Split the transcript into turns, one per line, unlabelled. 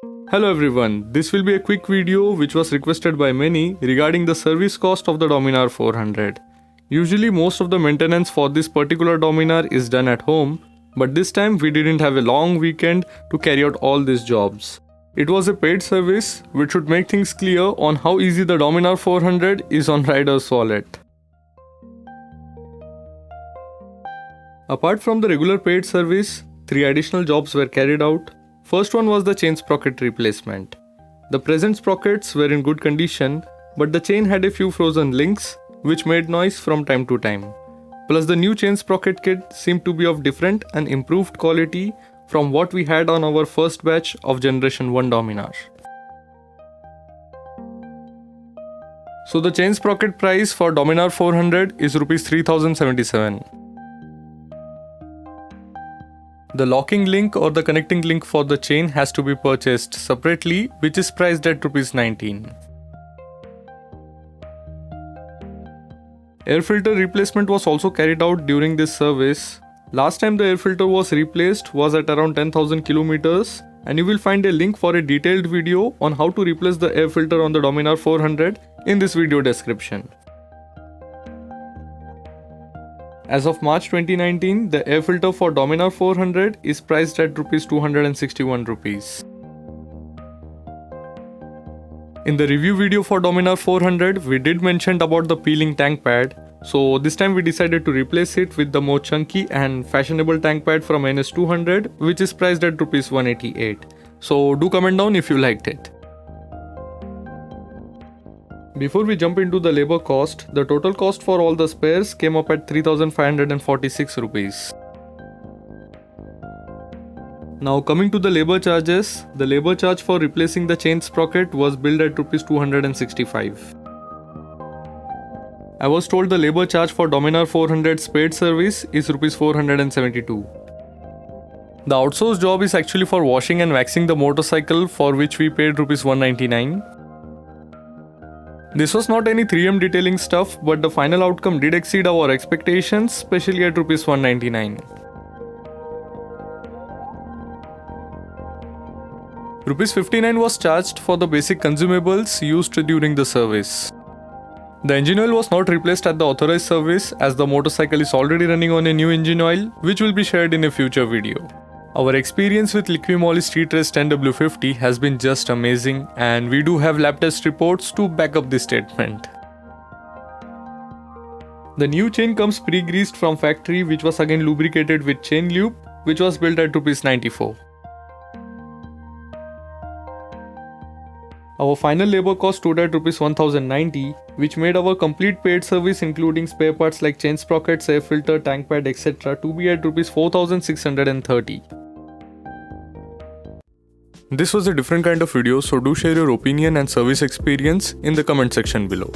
Hello everyone, this will be a quick video which was requested by many regarding the service cost of the Dominar 400. Usually most of the maintenance for this particular Dominar is done at home, but this time we didn't have a long weekend to carry out all these jobs. It was a paid service which should make things clear on how easy the Dominar 400 is on rider's wallet. Apart from the regular paid service, 3 additional jobs were carried out. First one was the chain sprocket replacement. The present sprockets were in good condition, but the chain had a few frozen links which made noise from time to time. Plus the new chain sprocket kit seemed to be of different and improved quality from what we had on our first batch of Generation 1 Dominar. So the chain sprocket price for Dominar 400 is Rs 3077. The locking link or the connecting link for the chain has to be purchased separately, which is priced at Rs 19. Air filter replacement was also carried out during this service. Last time the air filter was replaced was at around 10,000 kilometers, and you will find a link for a detailed video on how to replace the air filter on the Dominar 400 in this video description. As of March 2019, the air filter for Dominar 400 is priced at Rs 261. In the review video for Dominar 400, we did mention about the peeling tank pad. So this time we decided to replace it with the more chunky and fashionable tank pad from NS200, which is priced at Rs 188. So do comment down if you liked it. Before we jump into the labor cost, the total cost for all the spares came up at 3,546 rupees. Now coming to the labor charges, the labor charge for replacing the chain sprocket was billed at Rs 265. I was told the labor charge for Dominar 400's paid service is Rs 472. The outsourced job is actually for washing and waxing the motorcycle, for which we paid Rs 199. This was not any 3M detailing stuff, but the final outcome did exceed our expectations, especially at Rs 199. Rs 59 was charged for the basic consumables used during the service. The engine oil was not replaced at the authorized service, as the motorcycle is already running on a new engine oil, which will be shared in a future video. Our experience with Liqui-Moly Street Race 10W50 has been just amazing, and we do have lab test reports to back up this statement. The new chain comes pre-greased from factory, which was again lubricated with chain lube, which was built at Rs 94. Our final labor cost stood at Rs 1090, which made our complete paid service including spare parts like chain sprockets, air filter, tank pad, etc. to be at Rs 4630. This was a different kind of video, so do share your opinion and service experience in the comment section below.